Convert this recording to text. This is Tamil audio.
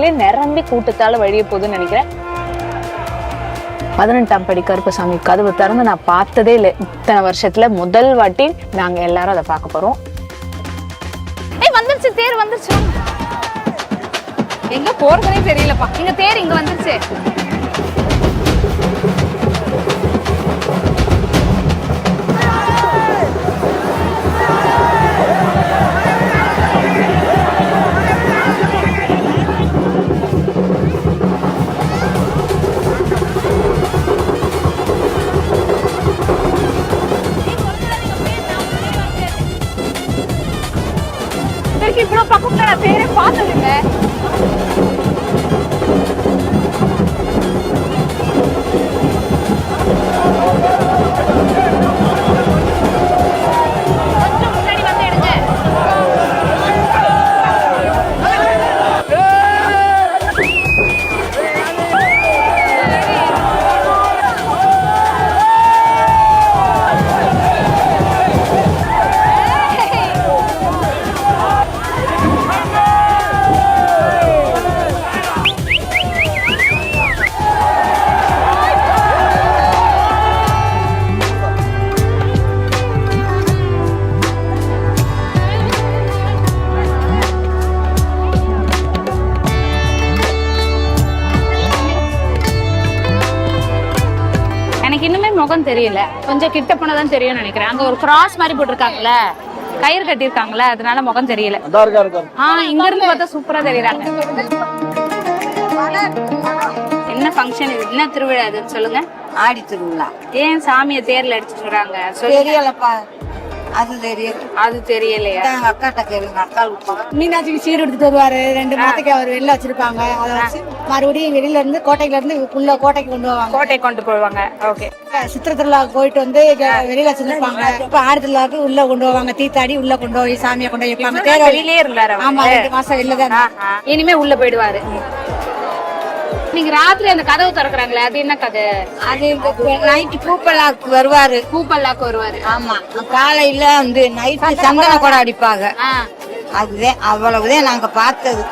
கோயிலே நிரம்பி கூட்டத்தால வழிய போகுதுன்னு நினைக்கிறேன். 18ஆம் படி கருப்பசாமி கதவு திறந்து நான் பார்த்ததே இல்லை. இத்தனை வருஷத்துல முதல் வாட்டி நாங்க எல்லாரும் அதை பார்க்க போறோம். வந்துருச்சு, தேர் வந்துருச்சு. எங்க போறதுனே தெரியலப்பா. இங்க தேர் இங்க வந்துருச்சு. இவ்வளவு பக்கம் நான் தேரே பார்த்தது இல்ல. இன்னுமே முகம் தெரியல, கொஞ்சம் கிட்ட போனதான் தெரியும் நினைக்கிறேன். அங்க ஒரு கிராஸ் மாதிரி போட்டிருக்காங்கல்ல, கயிறு கட்டிருக்காங்கல்ல, அதனால முகம் தெரியல. இங்க இருந்து பார்த்தா சூப்பரா தெரியறாங்க. என்ன ஃபங்க்ஷன் இது, என்ன திருவிழா இதுன்னு சொல்லுங்க? ஆடி திருவிழா. ஏன் சாமியை தேர்ல அடிச்சுட்டு வராங்க? தெரியலப்பா, அது தெரியல. அது தெரியலையா? அக்காட்ட கேளுங்க, அக்காவுக்கு. மீனாட்சிக்கு சீர் எடுத்துட்டு வருவாரு, 2 மாதத்துக்கு அவர் வெளில வச்சிருப்பாங்க. அதை வச்சு மறுபடியும் வெளியில இருந்து கோட்டையில இருந்து உள்ள கோட்டைக்கு கொண்டு வருவாங்க. கோட்டை கொண்டு போவாங்க. ஓகே. சித்திர திருவிழாவுக்கு போயிட்டு வந்து வெளியில வச்சிருப்பாங்க. இப்ப ஆடி திருவிழாவுக்கு உள்ள கொண்டு வருவாங்க. தீத்தாடி உள்ள கொண்டு போய் சாமியை கொண்டு போய் வைப்பாங்க. தேர் வெளியிலே இருந்தாரு. ஆமா, 2 மாசம் வெளிலதான். இனிமே உள்ள போயிடுவாரு. நீங்க ராத்திரி அந்த கதவு திறக்கிறாங்களே, அது என்ன கதை? அது நைட்டு பூப்பல்லாக்கு வருவாரு. பூப்பல்லாக்கு வருவாரு. ஆமா, காலையில வந்து நைட்டு சந்தன கூட அடிப்பாங்க. அதுதான், அவ்வளவுதான் நாங்க பார்த்தது.